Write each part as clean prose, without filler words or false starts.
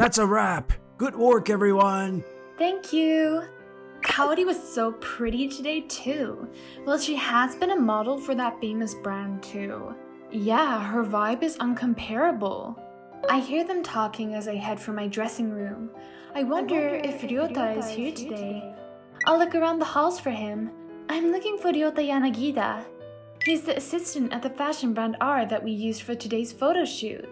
That's a wrap. Good work, everyone. Thank you. Kaori was so pretty today too. Well, she has been a model for that famous brand too. Yeah, her vibe is uncomparable. I hear them talking as I head for my dressing room. I wonder if Ryota is here today. I'll look around the halls for him. I'm looking for Ryota Yanagida. He's the assistant at the fashion brand R that we used for today's photo shoot.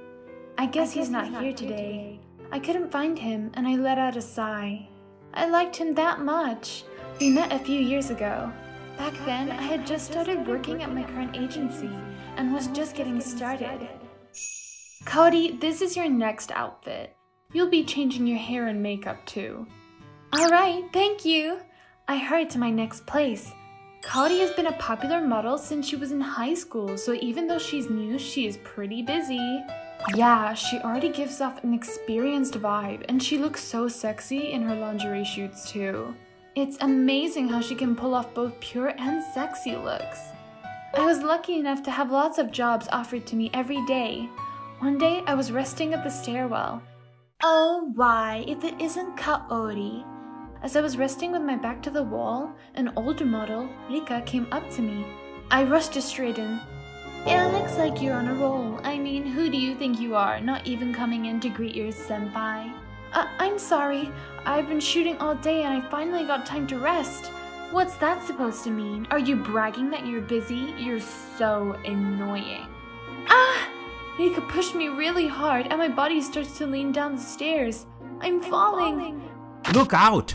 I guess he's not here today. I couldn't find him and I let out a sigh. I liked him that much. We met a few years ago. Back then, I had just started working at my current agency and was just getting started. Kaori, this is your next outfit. You'll be changing your hair and makeup too. Alright, thank you. I hurried to my next place. Kaori has been a popular model since she was in high school, so even though she's new, she is pretty busy. Yeah, she already gives off an experienced vibe, and she looks so sexy in her lingerie shoots too. It's amazing how she can pull off both pure and sexy looks. I was lucky enough to have lots of jobs offered to me every day. One day, I was resting at the stairwell. Oh, why, if it isn't Kaori? As I was resting with my back to the wall, an older model, Rika, came up to me. I rushed to straighten. It looks like you're on a roll. I mean, who do you think you are, not even coming in to greet your senpai? I'm sorry. I've been shooting all day and I finally got time to rest. What's that supposed to mean? Are you bragging that you're busy? You're so annoying. Ah! Rika pushed me really hard and my body starts to lean down the stairs. I'm falling. Look out!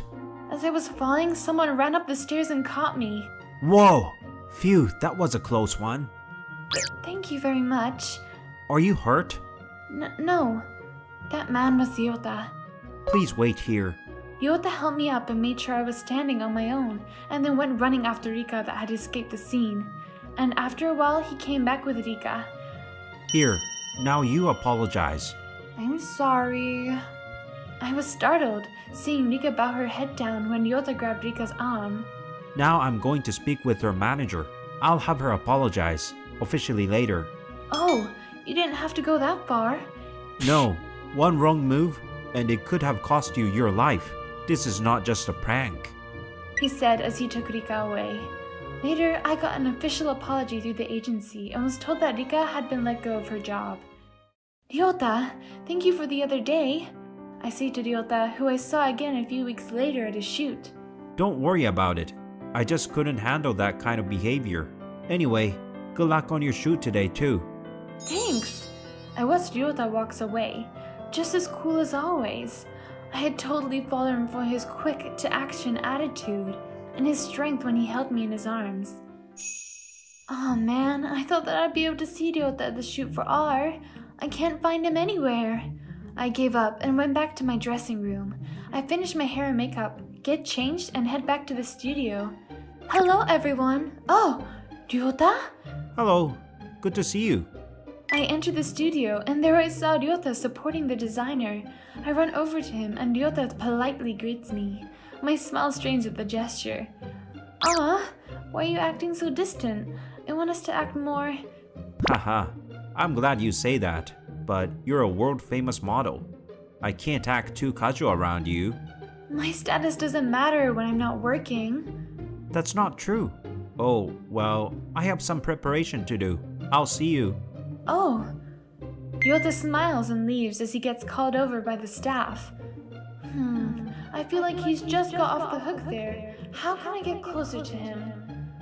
As I was falling, someone ran up the stairs and caught me. Whoa! Phew, that was a close one. Thank you very much. Are you hurt? No. That man was Ryota. Please wait here. Ryota helped me up and made sure I was standing on my own, and then went running after Rika that had escaped the scene. And after a while, he came back with Rika. Here, now you apologize. I'm sorry. I was startled, seeing Rika bow her head down when Ryota grabbed Rika's arm. Now I'm going to speak with her manager. I'll have her apologize, officially later. Oh, you didn't have to go that far. No, one wrong move, and it could have cost you your life. This is not just a prank, he said as he took Rika away. Later, I got an official apology through the agency and was told that Rika had been let go of her job. Ryota, thank you for the other day. I say to Ryota, who I saw again a few weeks later at a shoot. Don't worry about it. I just couldn't handle that kind of behavior. Anyway, good luck on your shoot today too. Thanks. I watched Ryota walks away, just as cool as always. I had totally fallen for his quick-to-action attitude and his strength when he held me in his arms. Oh man, I thought that I'd be able to see Ryota at the shoot for R. I can't find him anywhere. I gave up and went back to my dressing room. I finished my hair and makeup, get changed, and head back to the studio. Hello everyone. Oh, Ryota? Hello, good to see you. I entered the studio and there I saw Ryota supporting the designer. I run over to him and Ryota politely greets me. My smile strains at the gesture. Why are you acting so distant? I want us to act more... Haha, I'm glad you say that, but you're a world-famous model. I can't act too casual around you. My status doesn't matter when I'm not working. That's not true. Oh, well, I have some preparation to do. I'll see you. Oh. Ryota smiles and leaves as he gets called over by the staff. I feel like he's just got off the hook there. How can I get closer to him?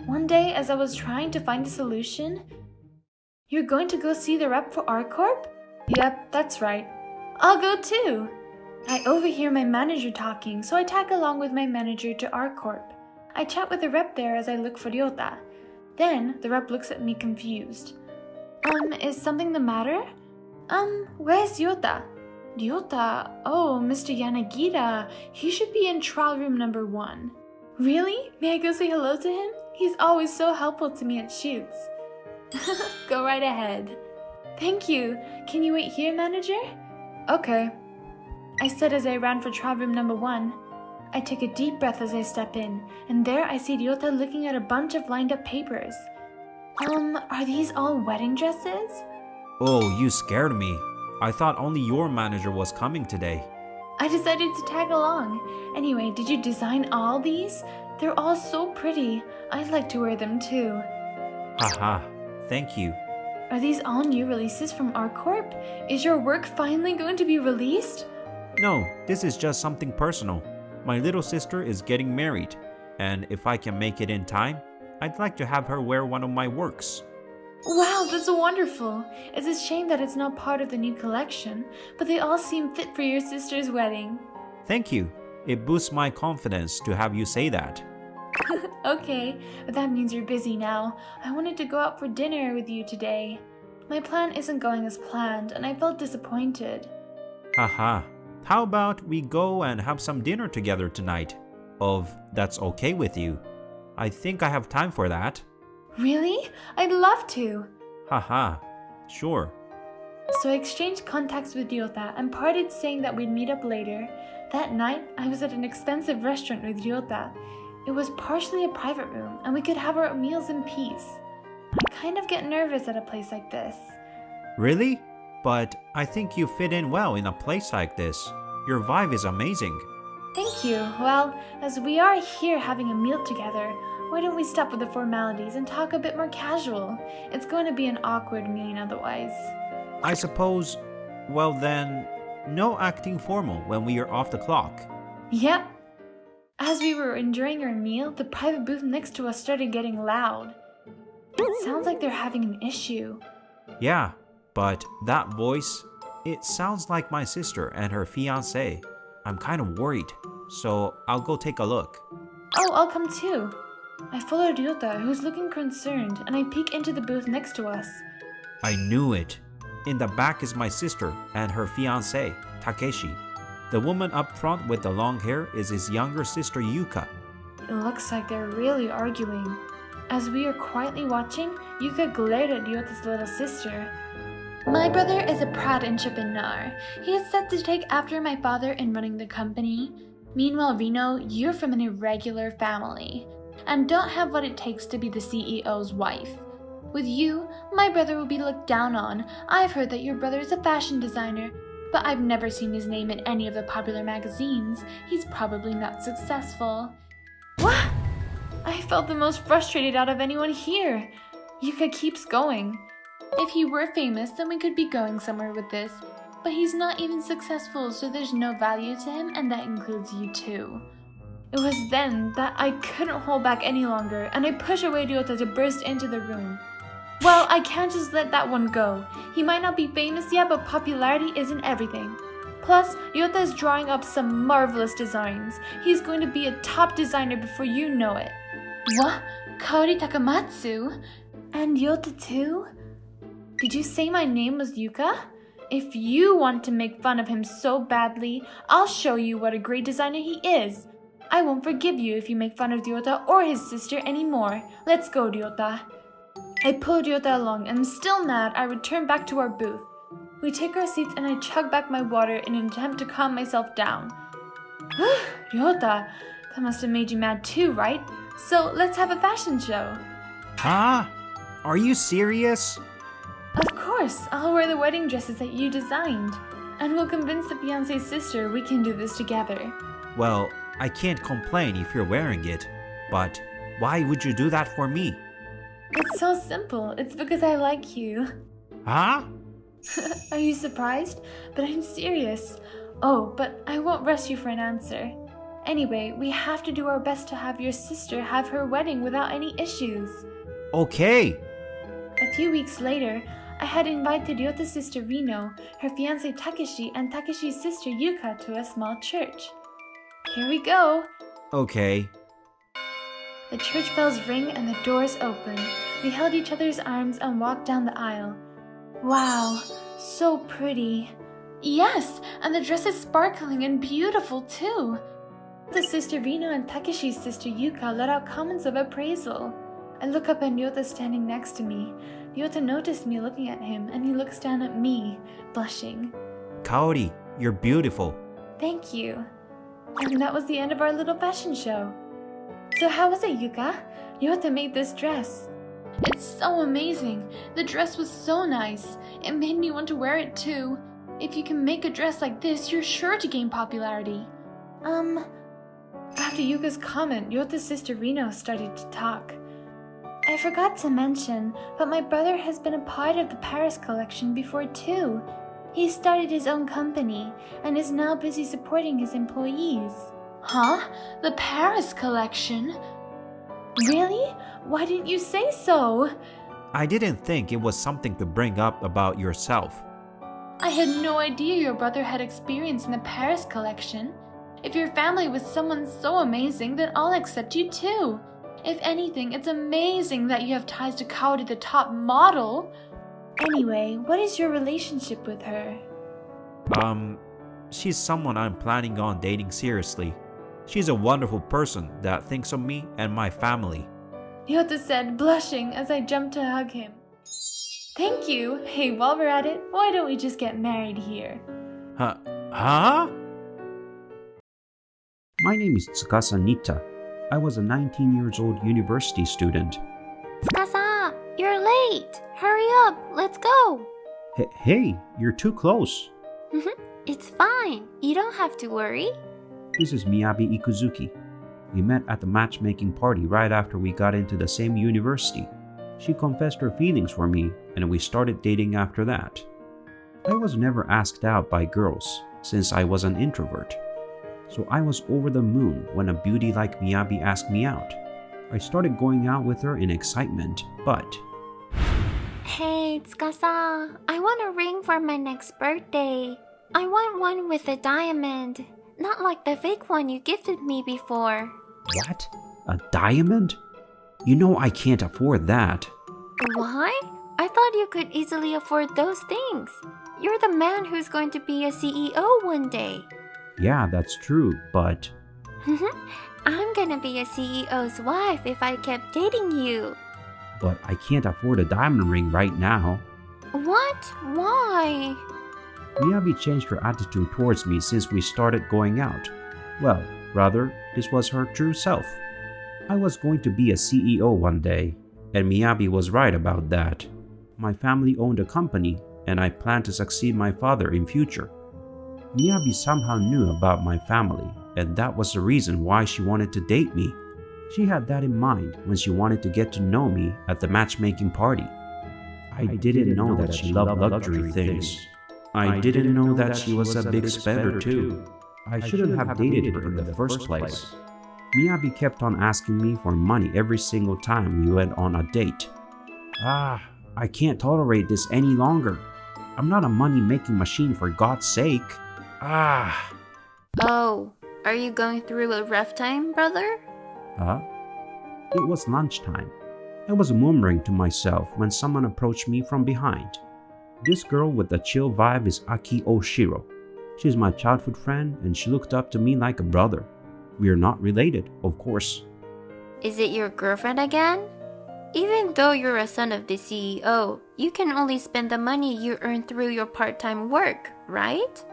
One day, as I was trying to find a solution... You're going to go see the rep for R Corp? Yep, that's right. I'll go too. I overhear my manager talking, so I tag along with my manager to R Corp. I chat with the rep there as I look for Ryota. Then, the rep looks at me confused. Is something the matter? Where's Ryota? Ryota? Oh, Mr. Yanagida. He should be in trial room number 1. Really? May I go say hello to him? He's always so helpful to me at shoots. Go right ahead. Thank you. Can you wait here, manager? Okay. I said as I ran for trial room number 1. I take a deep breath as I step in, and there I see Ryota looking at a bunch of lined up papers. Are these all wedding dresses? Oh, you scared me. I thought only your manager was coming today. I decided to tag along. Anyway, did you design all these? They're all so pretty. I'd like to wear them too. Haha, thank you. Are these all new releases from our corp? Is your work finally going to be released? No, this is just something personal. My little sister is getting married, and if I can make it in time, I'd like to have her wear one of my works. Wow, that's wonderful. It's a shame that it's not part of the new collection, but they all seem fit for your sister's wedding. Thank you. It boosts my confidence to have you say that. Okay, but that means you're busy now. I wanted to go out for dinner with you today. My plan isn't going as planned, and I felt disappointed. Haha. How about we go and have some dinner together tonight? If that's okay with you. I think I have time for that. Really? I'd love to. Haha. Sure. So I exchanged contacts with Ryota and parted saying that we'd meet up later. That night, I was at an expensive restaurant with Ryota. It was partially a private room, and we could have our meals in peace. I kind of get nervous at a place like this. Really? But I think you fit in well in a place like this. Your vibe is amazing. Thank you. Well, as we are here having a meal together, why don't we stop with the formalities and talk a bit more casual? It's going to be an awkward meeting otherwise. I suppose, well then, no acting formal when we are off the clock. Yep. As we were enjoying our meal, the private booth next to us started getting loud. It sounds like they're having an issue. Yeah, but that voice, it sounds like my sister and her fiancé. I'm kind of worried, so I'll go take a look. Oh, I'll come too. I follow Ryota, who's looking concerned, and I peek into the booth next to us. I knew it. In the back is my sister and her fiancé, Takeshi. The woman up front with the long hair is his younger sister Yuka. It looks like they're really arguing. As we are quietly watching, Yuka glared at Ryota's little sister. My brother is a proud entrepreneur. He is set to take after my father in running the company. Meanwhile, Reno, you're from an irregular family and don't have what it takes to be the CEO's wife. With you, my brother will be looked down on. I've heard that your brother is a fashion designer, but I've never seen his name in any of the popular magazines. He's probably not successful. What? I felt the most frustrated out of anyone here. Yuka keeps going. If he were famous, then we could be going somewhere with this. But he's not even successful, so there's no value to him, and that includes you too. It was then that I couldn't hold back any longer, and I pushed away Ryota to burst into the room. Well, I can't just let that one go. He might not be famous yet, but popularity isn't everything. Plus, Ryota is drawing up some marvelous designs. He's going to be a top designer before you know it. What? Kaori Takamatsu? And Ryota too? Did you say my name was Yuka? If you want to make fun of him so badly, I'll show you what a great designer he is. I won't forgive you if you make fun of Ryota or his sister anymore. Let's go, Ryota. I pulled Ryota along, and still mad, I return back to our booth. We take our seats and I chug back my water in an attempt to calm myself down. Ryota, that must have made you mad too, right? So let's have a fashion show. Huh? Are you serious? Of course, I'll wear the wedding dresses that you designed. And we'll convince the fiancé's sister we can do this together. Well, I can't complain if you're wearing it, but why would you do that for me? It's so simple. It's because I like you. Huh? Are you surprised? But I'm serious. Oh, but I won't rush you for an answer. Anyway, we have to do our best to have your sister have her wedding without any issues. Okay. A few weeks later, I had invited Ryota's sister Rino, her fiancé Takeshi, and Takeshi's sister Yuka to a small church. Here we go. Okay. The church bells ring and the doors open. We held each other's arms and walked down the aisle. Wow, so pretty. Yes, and the dress is sparkling and beautiful too. The sister Rino and Takeshi's sister Yuka let out comments of appraisal. I look up at Ryota standing next to me. Ryota noticed me looking at him, and he looks down at me, blushing. Kaori, you're beautiful. Thank you. And that was the end of our little fashion show. So how was it, Yuka? Ryota made this dress. It's so amazing. The dress was so nice. It made me want to wear it too. if you can make a dress like this, you're sure to gain popularity. After Yuka's comment, Ryota's sister Rino started to talk. I forgot to mention, but my brother has been a part of the Paris collection before too. He started his own company and is now busy supporting his employees. Huh? The Paris collection? Really? Why didn't you say so? I didn't think it was something to bring up about yourself. I had no idea your brother had experience in the Paris collection. If your family was someone so amazing, then I'll accept you too. If anything, it's amazing that you have ties to Kaori, the top model. Anyway, what is your relationship with her? She's someone I'm planning on dating seriously. She's a wonderful person that thinks of me and my family. Ryota said, blushing as I jumped to hug him. Thank you. Hey, while we're at it, why don't we just get married here? Huh? My name is Tsukasa Nita. I was a 19-years-old university student. Tsukasa, you're late. Hurry up, let's go. Hey, you're too close. It's fine. You don't have to worry. This is Miyabi Ikuzuki. We met at the matchmaking party right after we got into the same university. She confessed her feelings for me, and we started dating after that. I was never asked out by girls, since I was an introvert. So I was over the moon when a beauty like Miyabi asked me out. I started going out with her in excitement, but... Hey, Tsukasa, I want a ring for my next birthday. I want one with a diamond, not like the fake one you gifted me before. What? A diamond? You know I can't afford that. Why? I thought you could easily afford those things. You're the man who's going to be a CEO one day. Yeah, that's true, but... I'm gonna be a CEO's wife if I kept dating you. But I can't afford a diamond ring right now. What? Why? Miyabi changed her attitude towards me since we started going out. Well, rather, this was her true self. I was going to be a CEO one day, and Miyabi was right about that. My family owned a company, and I planned to succeed my father in future. Miyabi somehow knew about my family, and that was the reason why she wanted to date me. She had that in mind when she wanted to get to know me at the matchmaking party. I didn't know that she loved luxury things. I didn't know that she was a big spender too. I shouldn't have dated her in the first place. Miyabi kept on asking me for money every single time we went on a date. I can't tolerate this any longer. I'm not a money-making machine, for God's sake. Oh, are you going through a rough time, brother? It was lunchtime. I was murmuring to myself when someone approached me from behind. This girl with the chill vibe is Aki Oshiro. She's my childhood friend and she looked up to me like a brother. We are not related, of course. Is it your girlfriend again? Even though you're a son of the CEO, you can only spend the money you earn through your part-time work, right?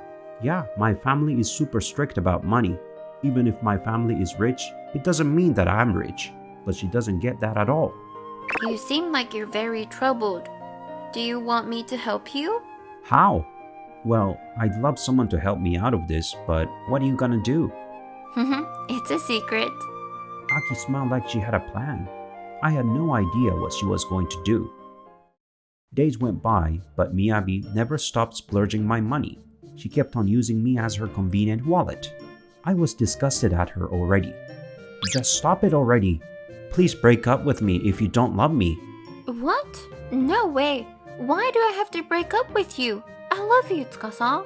Yeah, my family is super strict about money. Even if my family is rich, it doesn't mean that I'm rich. But she doesn't get that at all. You seem like you're very troubled. Do you want me to help you? How? Well, I'd love someone to help me out of this, but what are you gonna do? It's a secret. Aki smiled like she had a plan. I had no idea what she was going to do. Days went by, but Miyabi never stopped splurging my money. She kept on using me as her convenient wallet. I was disgusted at her already. Just stop it already. Please break up with me if you don't love me. What? No way. Why do I have to break up with you? I love you, Tsukasa.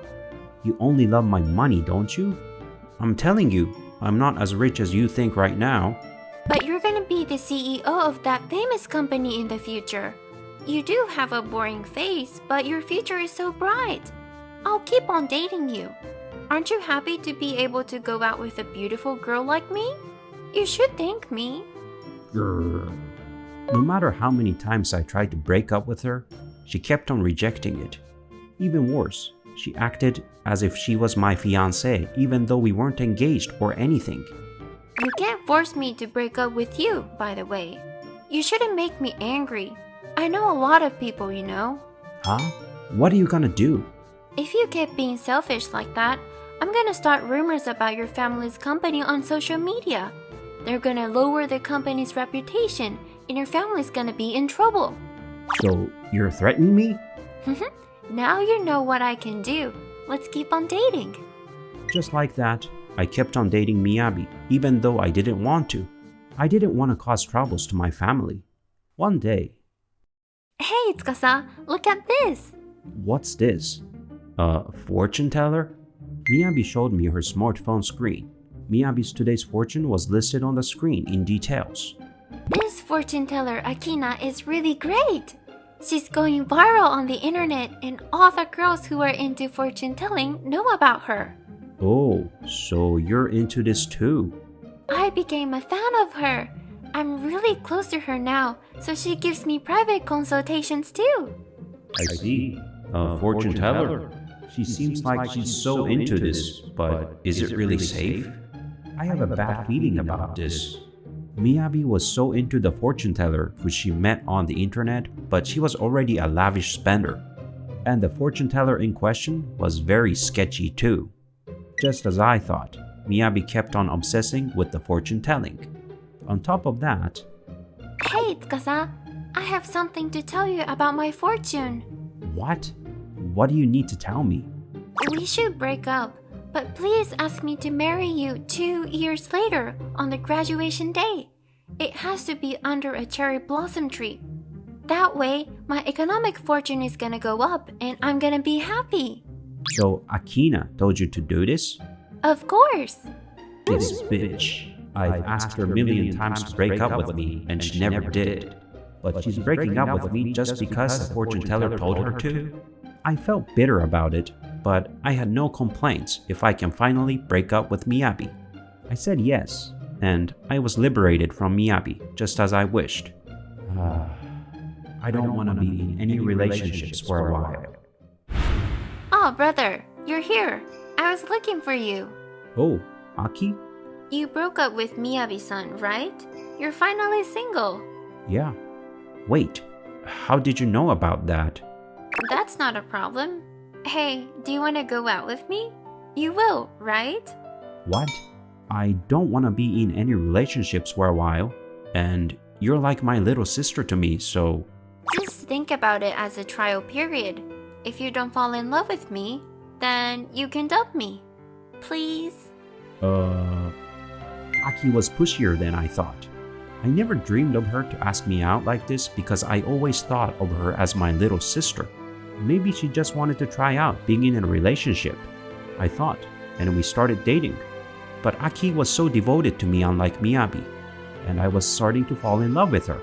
You only love my money, don't you? I'm telling you, I'm not as rich as you think right now. But you're gonna be the CEO of that famous company in the future. You do have a boring face, but your future is so bright. I'll keep on dating you. Aren't you happy to be able to go out with a beautiful girl like me? You should thank me. No matter how many times I tried to break up with her, she kept on rejecting it. Even worse, she acted as if she was my fiancé even though we weren't engaged or anything. You can't force me to break up with you, by the way. You shouldn't make me angry. I know a lot of people, you know. Huh? What are you gonna do? If you keep being selfish like that, I'm gonna start rumors about your family's company on social media. They're gonna lower the company's reputation, and your family's gonna be in trouble. So, you're threatening me? Now you know what I can do. Let's keep on dating. Just like that, I kept on dating Miyabi, even though I didn't want to. I didn't want to cause troubles to my family. One day... Hey, Tsukasa, look at this. What's this? A fortune teller? Miyabi showed me her smartphone screen. Miyabi's today's fortune was listed on the screen in details. This fortune teller, Akina, is really great. She's going viral on the internet, and all the girls who are into fortune telling know about her. Oh, so you're into this too? I became a fan of her. I'm really close to her now, so she gives me private consultations too. I see. A fortune teller. She seems like she's so into this, but is it really safe? I have a bad feeling about this. Miyabi was so into the fortune teller who she met on the internet, but she was already a lavish spender. And the fortune teller in question was very sketchy too. Just as I thought, Miyabi kept on obsessing with the fortune telling. On top of that... Hey, Tsukasa, I have something to tell you about my fortune. What? What do you need to tell me? We should break up, but please ask me to marry you 2 years later on the graduation day. It has to be under a cherry blossom tree. That way, my economic fortune is gonna go up and I'm gonna be happy. So Akina told you to do this? Of course. This bitch. I've asked her a million times to break up with me and she never did. But she's breaking up with me just because the fortune teller told her to? I felt bitter about it, but I had no complaints if I can finally break up with Miyabi. I said yes, and I was liberated from Miyabi just as I wished. I don't want to be in any relationships for a while. Oh, brother, you're here. I was looking for you. Oh, Aki? You broke up with Miyabi-san, right? You're finally single. Yeah. Wait, how did you know about that? That's not a problem. Hey, do you want to go out with me? You will, right? What? I don't want to be in any relationships for a while, and you're like my little sister to me, so... Just think about it as a trial period. If you don't fall in love with me, then you can dump me. Please? Aki was pushier than I thought. I never dreamed of her to ask me out like this because I always thought of her as my little sister. Maybe she just wanted to try out being in a relationship, I thought, and we started dating. But Aki was so devoted to me unlike Miyabi, and I was starting to fall in love with her.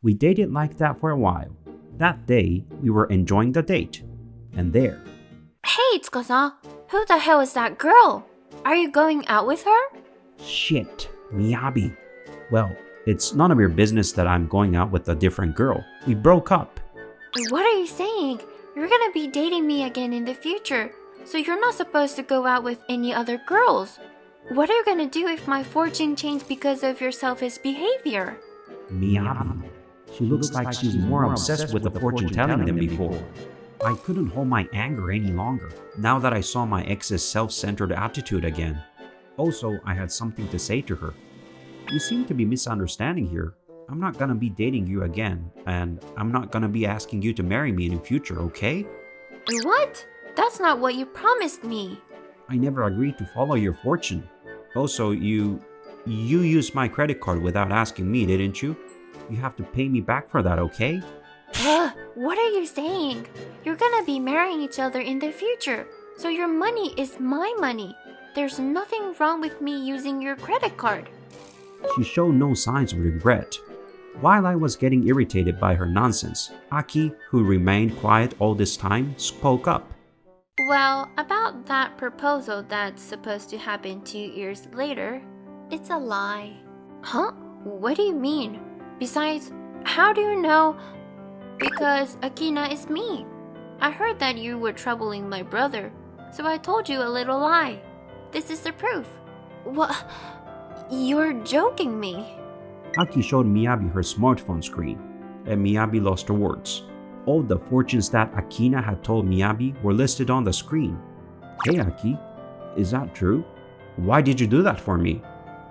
We dated like that for a while. That day, we were enjoying the date. And there. Hey, Tsukasa, who the hell is that girl? Are you going out with her? Shit, Miyabi. Well, it's none of your business that I'm going out with a different girl. We broke up. What are you saying? You're gonna be dating me again in the future, so you're not supposed to go out with any other girls. What are you gonna do if my fortune changed because of your selfish behavior? Miyabi. She looks like she's more obsessed with the fortune telling than before. I couldn't hold my anger any longer, now that I saw my ex's self-centered attitude again. Also, I had something to say to her. You seem to be misunderstanding here. I'm not gonna be dating you again, and I'm not gonna be asking you to marry me in the future, okay? What? That's not what you promised me. I never agreed to follow your fortune. Also, you used my credit card without asking me, didn't you? You have to pay me back for that, okay? What are you saying? You're gonna be marrying each other in the future, so your money is my money. There's nothing wrong with me using your credit card. She showed no signs of regret. While I was getting irritated by her nonsense, Aki, who remained quiet all this time, spoke up. Well, about that proposal that's supposed to happen 2 years later, it's a lie. Huh? What do you mean? Besides, how do you know? Because Akina is me. I heard that you were troubling my brother, so I told you a little lie. This is the proof. What? You're joking me. Aki showed Miyabi her smartphone screen, and Miyabi lost her words. All the fortunes that Akina had told Miyabi were listed on the screen. Hey Aki, is that true? Why did you do that for me?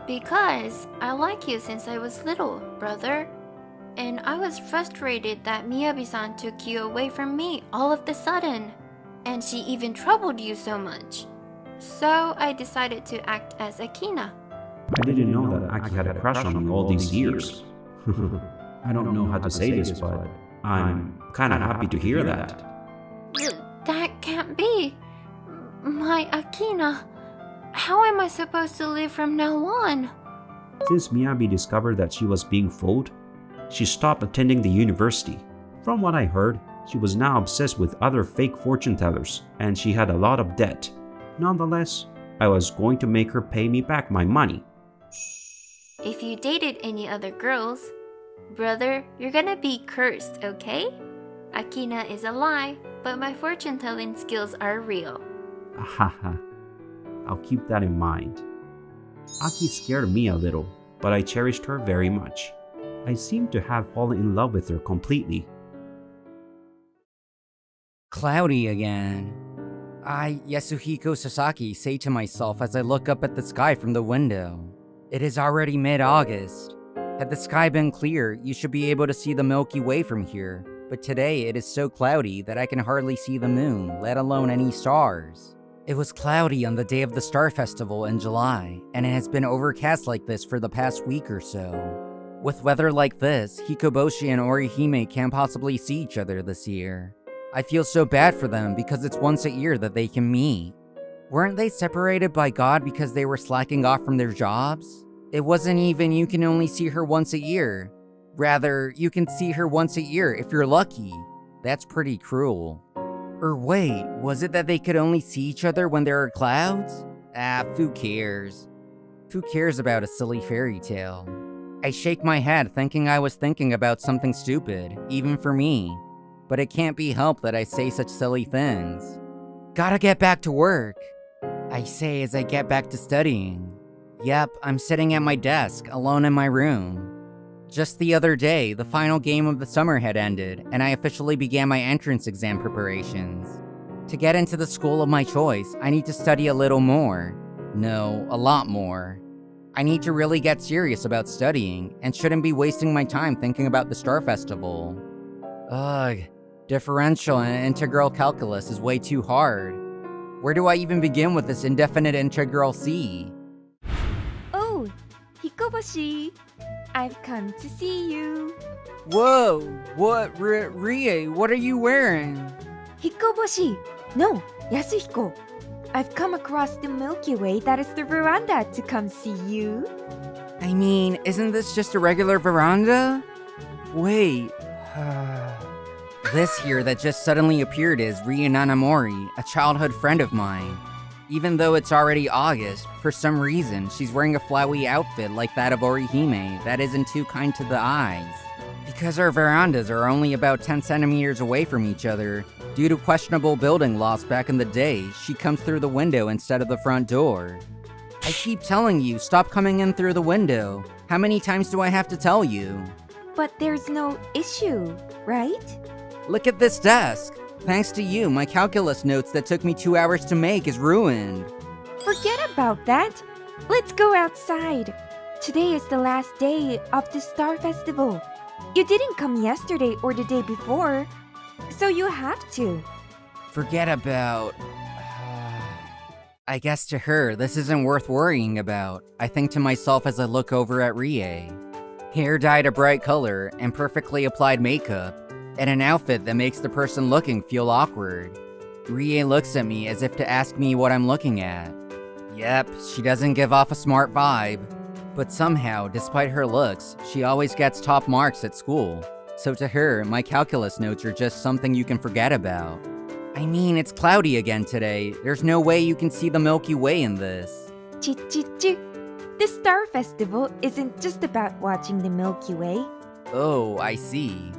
Because I like you since I was little, brother. And I was frustrated that Miyabi-san took you away from me all of the sudden. And she even troubled you so much. So I decided to act as Akina. I didn't know that Aki had a crush on me all these years. I don't know how to say this, but I'm kinda happy to hear that. That can't be. My Akina. How am I supposed to live from now on? Since Miyabi discovered that she was being fooled, she stopped attending the university. From what I heard, she was now obsessed with other fake fortune tellers, and she had a lot of debt. Nonetheless, I was going to make her pay me back my money. If you dated any other girls, brother, you're gonna be cursed, okay? Akina is a lie, but my fortune-telling skills are real. Haha, I'll keep that in mind. Aki scared me a little, but I cherished her very much. I seemed to have fallen in love with her completely. Cloudy again. I, Yasuhiko Sasaki, say to myself as I look up at the sky from the window. It is already mid-August. Had the sky been clear, you should be able to see the Milky Way from here, but today it is so cloudy that I can hardly see the moon, let alone any stars. It was cloudy on the day of the Star Festival in July, and it has been overcast like this for the past week or so. With weather like this, Hikoboshi and Orihime can't possibly see each other this year. I feel so bad for them because it's once a year that they can meet. Weren't they separated by God because they were slacking off from their jobs? It wasn't even you can only see her once a year. Rather, you can see her once a year if you're lucky. That's pretty cruel. Or wait, was it that they could only see each other when there are clouds? Who cares? Who cares about a silly fairy tale? I shake my head thinking I was thinking about something stupid, even for me. But it can't be helped that I say such silly things. Gotta get back to work, I say as I get back to studying. Yep, I'm sitting at my desk, alone in my room. Just the other day, the final game of the summer had ended, and I officially began my entrance exam preparations. To get into the school of my choice, I need to study a little more. No, a lot more. I need to really get serious about studying, and shouldn't be wasting my time thinking about the Star Festival. Ugh, differential and integral calculus is way too hard. Where do I even begin with this indefinite integral C? Oh, Hikoboshi, I've come to see you. Whoa, what, Rie, what are you wearing? Hikoboshi, no, Yasuhiko. I've come across the Milky Way that is the veranda to come see you. I mean, isn't this just a regular veranda? Wait, this here that just suddenly appeared is Rie Nanamori, a childhood friend of mine. Even though it's already August, for some reason, she's wearing a flowy outfit like that of Orihime that isn't too kind to the eyes. Because our verandas are only about 10 centimeters away from each other, due to questionable building laws back in the day, she comes through the window instead of the front door. I keep telling you, stop coming in through the window. How many times do I have to tell you? But there's no issue, right? Look at this desk. Thanks to you, my calculus notes that took me 2 hours to make is ruined. Forget about that. Let's go outside. Today is the last day of the Star Festival. You didn't come yesterday or the day before, so you have to. Forget about... I guess to her, this isn't worth worrying about. I think to myself as I look over at Rie. Hair dyed a bright color and perfectly applied makeup, and an outfit that makes the person looking feel awkward. Rie looks at me as if to ask me what I'm looking at. Yep, she doesn't give off a smart vibe. But somehow, despite her looks, she always gets top marks at school. So to her, my calculus notes are just something you can forget about. I mean, it's cloudy again today. There's no way you can see the Milky Way in this. Chi. The Star Festival isn't just about watching the Milky Way. Oh, I see.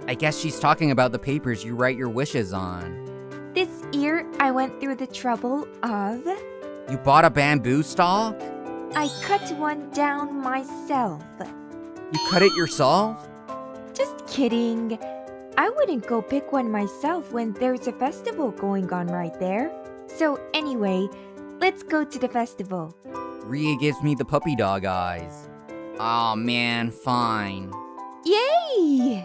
I guess she's talking about the papers you write your wishes on. This year, I went through the trouble of... You bought a bamboo stalk? I cut one down myself. You cut it yourself? Just kidding. I wouldn't go pick one myself when there's a festival going on right there. So anyway, let's go to the festival. Rie gives me the puppy dog eyes. Aw man, fine. Yay!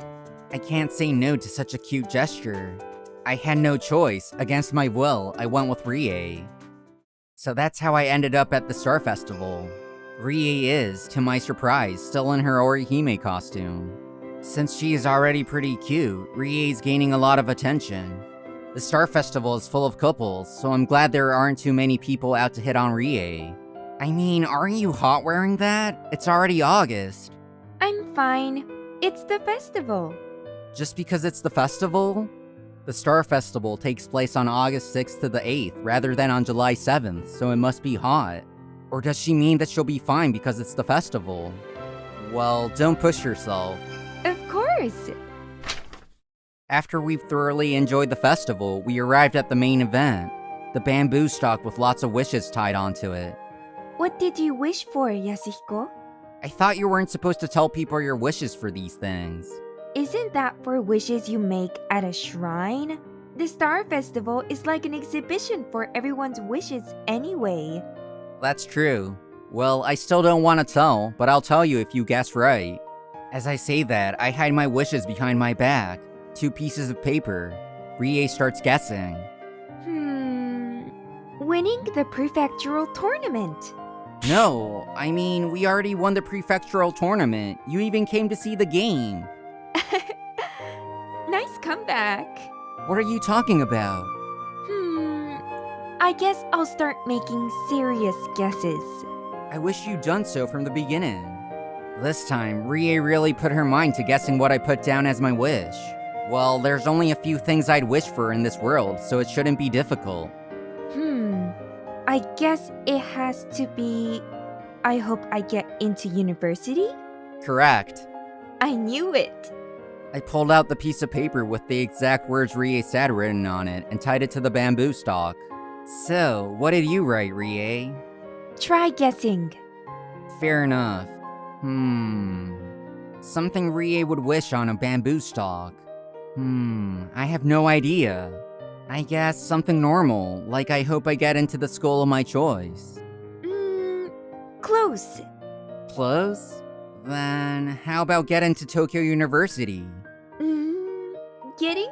I can't say no to such a cute gesture. I had no choice. Against my will, I went with Rie. So that's how I ended up at the Star Festival. Rie is, to my surprise, still in her Orihime costume. Since she is already pretty cute, Rie's gaining a lot of attention. The Star Festival is full of couples, so I'm glad there aren't too many people out to hit on Rie. I mean, aren't you hot wearing that? It's already August. I'm fine. It's the festival. Just because it's the festival? The Star Festival takes place on August 6th to the 8th, rather than on July 7th, so it must be hot. Or does she mean that she'll be fine because it's the festival? Well, don't push yourself. Of course. After we've thoroughly enjoyed the festival, we arrived at the main event. The bamboo stalk with lots of wishes tied onto it. What did you wish for, Yasuhiko? I thought you weren't supposed to tell people your wishes for these things. Isn't that for wishes you make at a shrine? The Star Festival is like an exhibition for everyone's wishes anyway. That's true. Well, I still don't want to tell, but I'll tell you if you guess right. As I say that, I hide my wishes behind my back. 2 pieces of paper. Rie starts guessing. Winning the prefectural tournament. No, I mean, we already won the prefectural tournament. You even came to see the game. Nice comeback. What are you talking about? I guess I'll start making serious guesses. I wish you'd done so from the beginning. This time, Rie really put her mind to guessing what I put down as my wish. Well, there's only a few things I'd wish for in this world, so it shouldn't be difficult. I guess it has to be... I hope I get into university? Correct. I knew it. I pulled out the piece of paper with the exact words Rie said written on it and tied it to the bamboo stalk. So, what did you write, Rie? Try guessing. Fair enough. Something Rie would wish on a bamboo stalk. I have no idea. I guess something normal, like I hope I get into the school of my choice. Close. Close? Then how about get into Tokyo University? Getting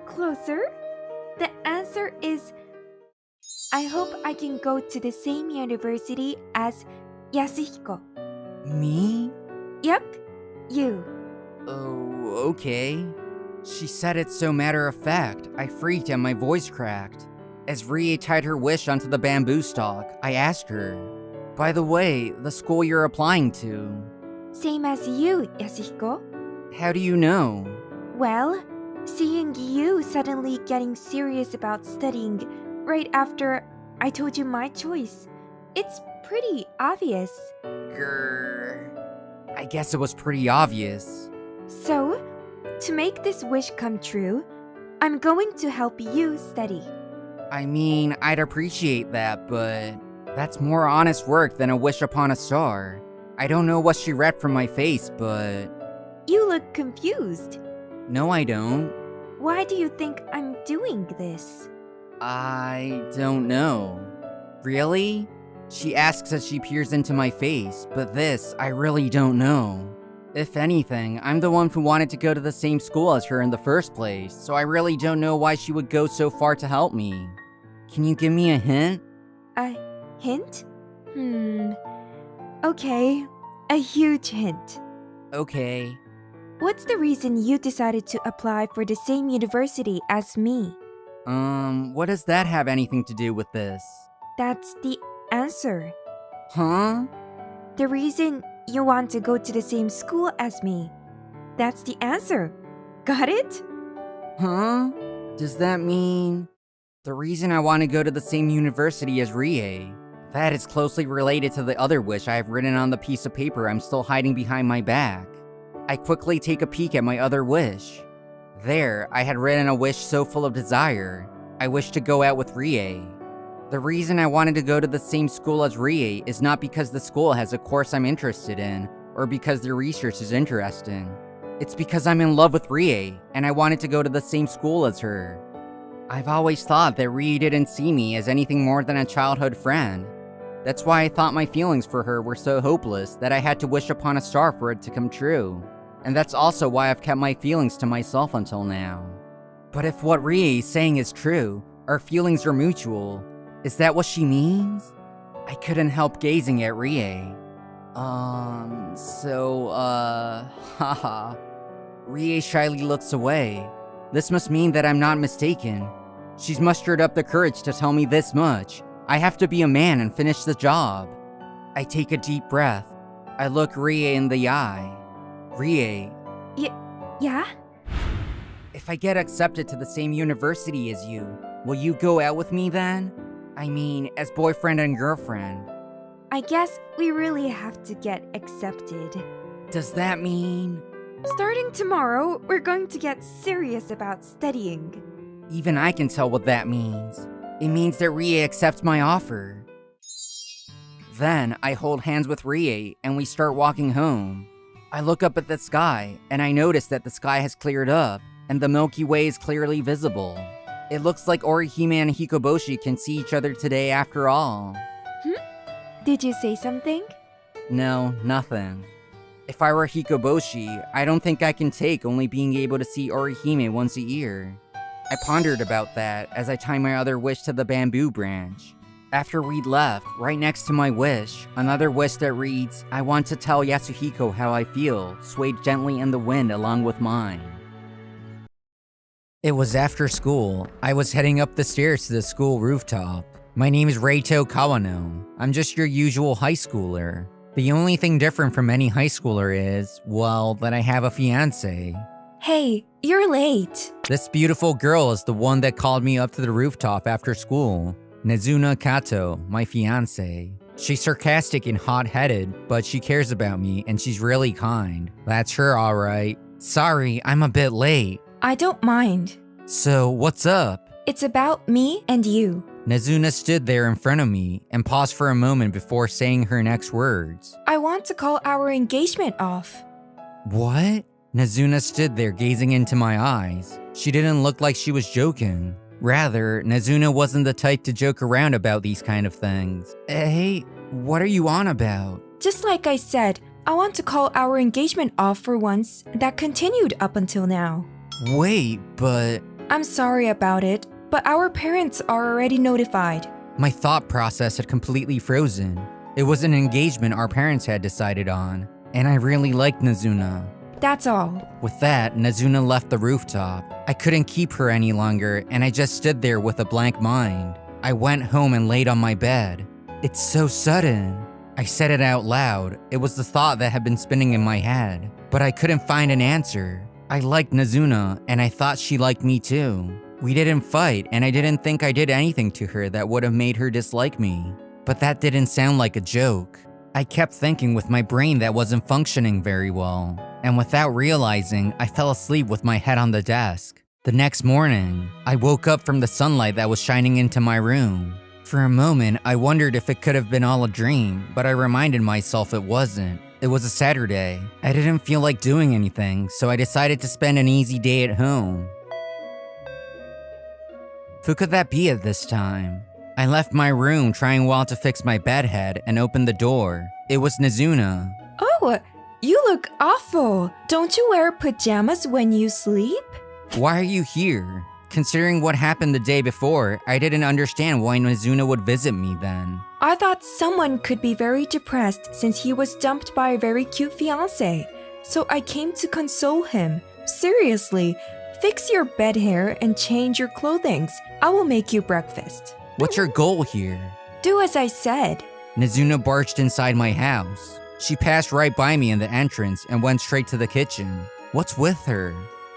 closer? The answer is... I hope I can go to the same university as Yasuhiko. Me? Yep, you. Oh, okay. She said it so matter-of-fact, I freaked and my voice cracked. As Rie tied her wish onto the bamboo stalk, I asked her, by the way, the school you're applying to... Same as you, Yasuhiko. How do you know? Well, seeing you suddenly getting serious about studying right after I told you my choice, it's pretty obvious. Grr. I guess it was pretty obvious. So, to make this wish come true, I'm going to help you study. I mean, I'd appreciate that, but that's more honest work than a wish upon a star. I don't know what she read from my face, but... You look confused. No, I don't. Why do you think I'm doing this? I don't know. Really? She asks as she peers into my face, but this, I really don't know. If anything, I'm the one who wanted to go to the same school as her in the first place, so I really don't know why she would go so far to help me. Can you give me a hint? A hint? Okay, a huge hint. Okay. What's the reason you decided to apply for the same university as me? What does that have anything to do with this? That's the answer. Huh? The reason you want to go to the same school as me. That's the answer. Got it? Huh? Does that mean... The reason I want to go to the same university as Rie. That is closely related to the other wish I have written on the piece of paper I'm still hiding behind my back. I quickly take a peek at my other wish. There, I had written a wish so full of desire. I wished to go out with Rie. The reason I wanted to go to the same school as Rie is not because the school has a course I'm interested in, or because their research is interesting. It's because I'm in love with Rie, and I wanted to go to the same school as her. I've always thought that Rie didn't see me as anything more than a childhood friend. That's why I thought my feelings for her were so hopeless that I had to wish upon a star for it to come true. And that's also why I've kept my feelings to myself until now. But if what Rie is saying is true, our feelings are mutual, is that what she means? I couldn't help gazing at Rie. Haha. Rie shyly looks away. This must mean that I'm not mistaken. She's mustered up the courage to tell me this much. I have to be a man and finish the job. I take a deep breath. I look Rie in the eye. Rie. Yeah? If I get accepted to the same university as you, will you go out with me then? I mean, as boyfriend and girlfriend. I guess we really have to get accepted. Does that mean... Starting tomorrow, we're going to get serious about studying. Even I can tell what that means. It means that Rie accepts my offer. Then, I hold hands with Rie, and we start walking home. I look up at the sky, and I notice that the sky has cleared up, and the Milky Way is clearly visible. It looks like Orihime and Hikoboshi can see each other today after all. Did you say something? No, nothing. If I were Hikoboshi, I don't think I can take only being able to see Orihime once a year. I pondered about that as I tie my other wish to the bamboo branch. After we'd left, right next to my wish, another wish that reads, "I want to tell Yasuhiko how I feel," swayed gently in the wind along with mine. It was after school. I was heading up the stairs to the school rooftop. My name is Reito Kawano. I'm just your usual high schooler. The only thing different from any high schooler is, well, that I have a fiancé. Hey, you're late. This beautiful girl is the one that called me up to the rooftop after school. Nezuna Kato, my fiancé. She's sarcastic and hot-headed, but she cares about me and she's really kind. That's her, alright. Sorry, I'm a bit late. I don't mind. So, what's up? It's about me and you. Nezuna stood there in front of me and paused for a moment before saying her next words. I want to call our engagement off. What? Nezuna stood there gazing into my eyes. She didn't look like she was joking. Rather, Nezuna wasn't the type to joke around about these kind of things. Hey, what are you on about? Just like I said, I want to call our engagement off for once. That continued up until now. Wait, but... I'm sorry about it, but our parents are already notified. My thought process had completely frozen. It was an engagement our parents had decided on, and I really liked Nezuna. That's all. With that, Nezuna left the rooftop. I couldn't keep her any longer, and I just stood there with a blank mind. I went home and laid on my bed. It's so sudden. I said it out loud. It was the thought that had been spinning in my head, but I couldn't find an answer. I liked Nezuna, and I thought she liked me too. We didn't fight, and I didn't think I did anything to her that would have made her dislike me. But that didn't sound like a joke. I kept thinking with my brain that wasn't functioning very well, and without realizing, I fell asleep with my head on the desk. The next morning, I woke up from the sunlight that was shining into my room. For a moment, I wondered if it could have been all a dream, but I reminded myself it wasn't. It was a Saturday. I didn't feel like doing anything, so I decided to spend an easy day at home. Who could that be at this time? I left my room trying well to fix my bedhead and opened the door. It was Nezuna. Oh, you look awful. Don't you wear pajamas when you sleep? Why are you here? Considering what happened the day before, I didn't understand why Nezuna would visit me then. I thought someone could be very depressed since he was dumped by a very cute fiancé. So I came to console him. Seriously, fix your bed hair and change your clothing. I will make you breakfast. What's your goal here? Do as I said. Nezuna barged inside my house. She passed right by me in the entrance and went straight to the kitchen. What's with her?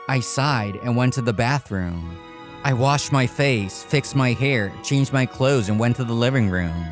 I sighed and went to the bathroom. I washed my face, fixed my hair, changed my clothes, and went to the living room.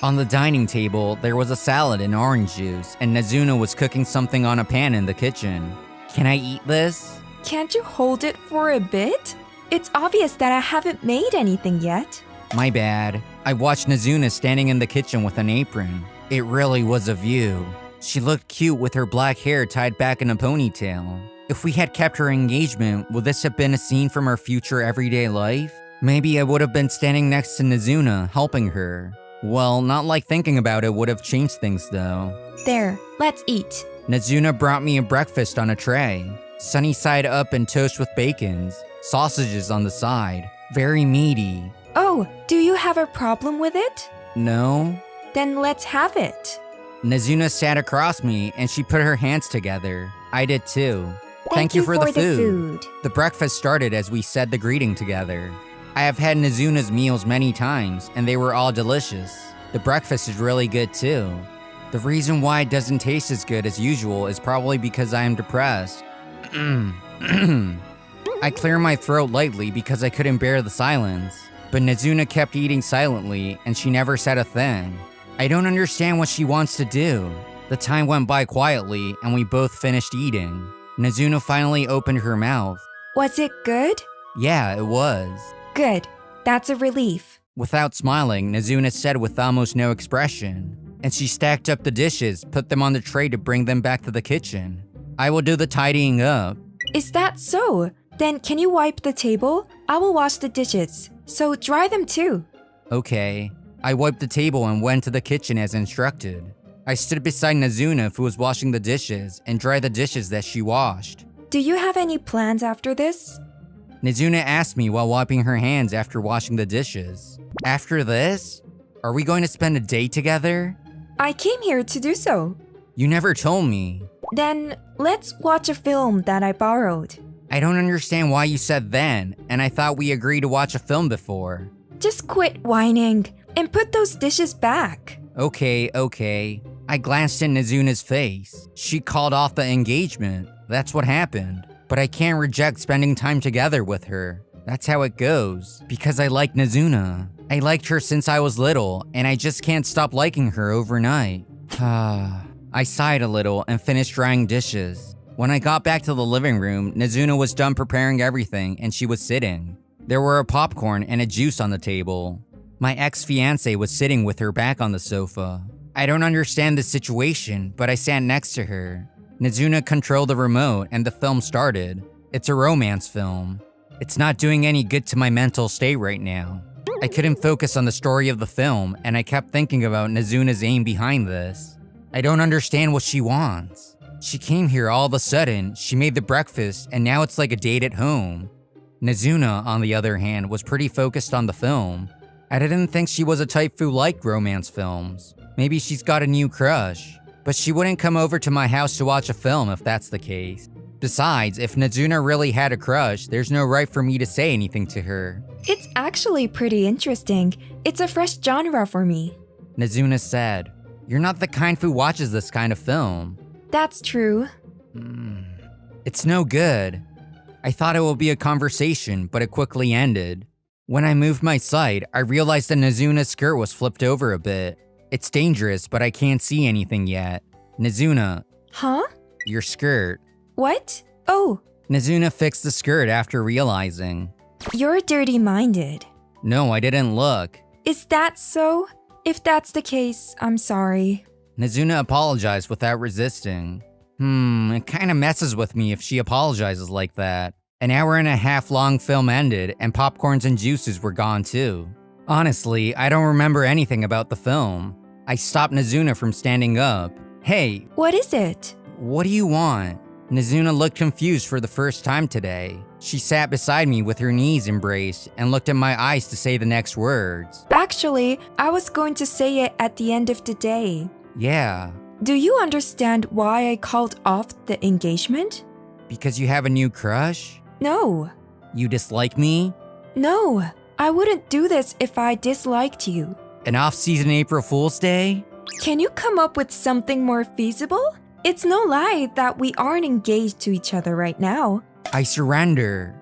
On the dining table, there was a salad and orange juice, and Nezuna was cooking something on a pan in the kitchen. Can I eat this? Can't you hold it for a bit? It's obvious that I haven't made anything yet. My bad. I watched Nezuna standing in the kitchen with an apron. It really was a view. She looked cute with her black hair tied back in a ponytail. If we had kept her engagement, would this have been a scene from our future everyday life? Maybe I would have been standing next to Nazuna, helping her. Well, not like thinking about it would have changed things though. There, let's eat. Nazuna brought me a breakfast on a tray. Sunny side up and toast with bacons. Sausages on the side. Very meaty. Oh, do you have a problem with it? No? Then let's have it. Nazuna sat across me and she put her hands together. I did too. Thank you for the food. The breakfast started as we said the greeting together. I have had Nazuna's meals many times and they were all delicious. The breakfast is really good too. The reason why it doesn't taste as good as usual is probably because I am depressed. I clear my throat lightly because I couldn't bear the silence. But Nazuna kept eating silently and she never said a thing. I don't understand what she wants to do. The time went by quietly and we both finished eating. Nazuna finally opened her mouth. Was it good? Yeah, it was. Good. That's a relief. Without smiling, Nazuna said with almost no expression. And she stacked up the dishes, put them on the tray to bring them back to the kitchen. I will do the tidying up. Is that so? Then can you wipe the table? I will wash the dishes. So dry them too. Okay. I wiped the table and went to the kitchen as instructed. I stood beside Nazuna who was washing the dishes and dried the dishes that she washed. Do you have any plans after this? Nazuna asked me while wiping her hands after washing the dishes. After this? Are we going to spend a day together? I came here to do so. You never told me. Then let's watch a film that I borrowed. I don't understand why you said then, and I thought we agreed to watch a film before. Just quit whining and put those dishes back. Okay. I glanced in Nazuna's face. She called off the engagement. That's what happened. But I can't reject spending time together with her. That's how it goes. Because I like Nazuna. I liked her since I was little, and I just can't stop liking her overnight. I sighed a little and finished drying dishes. When I got back to the living room, Nazuna was done preparing everything and she was sitting. There were a popcorn and a juice on the table. My ex-fiancé was sitting with her back on the sofa. I don't understand the situation, but I sat next to her. Nazuna controlled the remote and the film started. It's a romance film. It's not doing any good to my mental state right now. I couldn't focus on the story of the film and I kept thinking about Nazuna's aim behind this. I don't understand what she wants. She came here all of a sudden, she made the breakfast, and now it's like a date at home. Nazuna, on the other hand, was pretty focused on the film. I didn't think she was a type who liked romance films. Maybe she's got a new crush. But she wouldn't come over to my house to watch a film if that's the case. Besides, if Nazuna really had a crush, there's no right for me to say anything to her. It's actually pretty interesting. It's a fresh genre for me. Nazuna said, "You're not the kind who watches this kind of film." That's true. It's no good. I thought it would be a conversation, but it quickly ended. When I moved my sight, I realized that Nazuna's skirt was flipped over a bit. It's dangerous, but I can't see anything yet. Nazuna. Huh? Your skirt. What? Oh. Nazuna fixed the skirt after realizing. You're dirty-minded. No, I didn't look. Is that so? If that's the case, I'm sorry. Nazuna apologized without resisting. It kinda messes with me if she apologizes like that. An hour-and-a-half long film ended, and popcorns and juices were gone too. Honestly, I don't remember anything about the film. I stopped Nazuna from standing up. Hey. What is it? What do you want? Nazuna looked confused for the first time today. She sat beside me with her knees embraced and looked at my eyes to say the next words. Actually, I was going to say it at the end of the day. Yeah. Do you understand why I called off the engagement? Because you have a new crush? No. You dislike me? No. I wouldn't do this if I disliked you. An off-season April Fool's Day? Can you come up with something more feasible? It's no lie that we aren't engaged to each other right now. I surrender.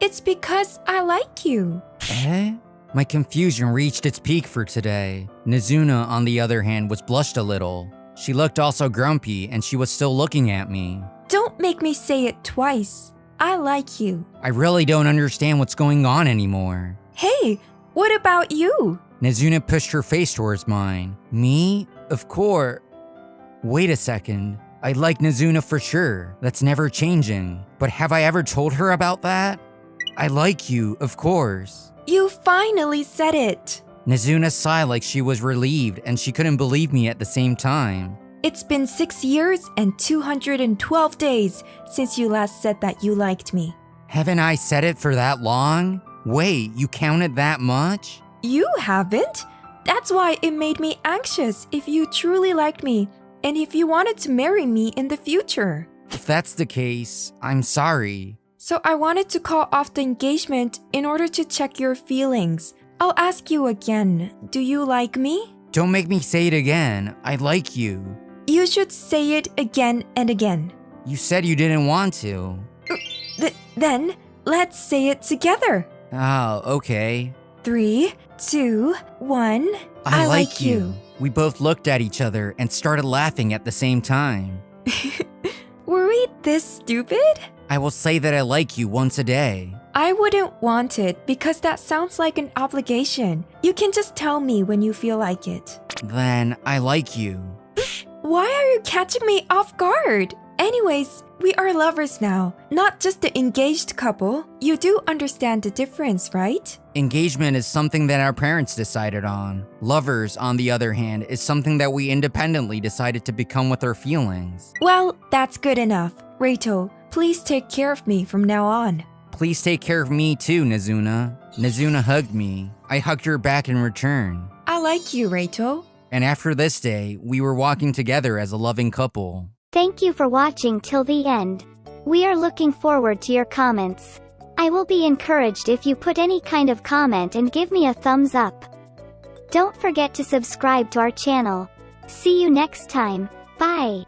It's because I like you. Eh? My confusion reached its peak for today. Nazuna, on the other hand, was blushed a little. She looked also grumpy and she was still looking at me. Don't make me say it twice. I like you. I really don't understand what's going on anymore. Hey, what about you? Nazuna pushed her face towards mine. Me? Of course. Wait a second. I like Nazuna for sure. That's never changing. But have I ever told her about that? I like you, of course. You finally said it. Nazuna sighed like she was relieved and she couldn't believe me at the same time. It's been 6 years and 212 days since you last said that you liked me. Haven't I said it for that long? Wait, you counted that much? You haven't? That's why it made me anxious if you truly liked me and if you wanted to marry me in the future. If that's the case, I'm sorry. So I wanted to call off the engagement in order to check your feelings. I'll ask you again, do you like me? Don't make me say it again. I like you. You should say it again and again. You said you didn't want to. Then, let's say it together. Oh, okay. 3, 2, 1. I like you. We both looked at each other and started laughing at the same time. Were we this stupid? I will say that I like you once a day. I wouldn't want it because that sounds like an obligation. You can just tell me when you feel like it. Then I like you. Why are you catching me off guard? Anyways, we are lovers now, not just the engaged couple. You do understand the difference, right? Engagement is something that our parents decided on. Lovers, on the other hand, is something that we independently decided to become with our feelings. Well, that's good enough. Reito, please take care of me from now on. Please take care of me too, Nazuna. Nazuna hugged me. I hugged her back in return. I like you, Reito. And after this day, we were walking together as a loving couple. Thank you for watching till the end. We are looking forward to your comments. I will be encouraged if you put any kind of comment and give me a thumbs up. Don't forget to subscribe to our channel. See you next time. Bye.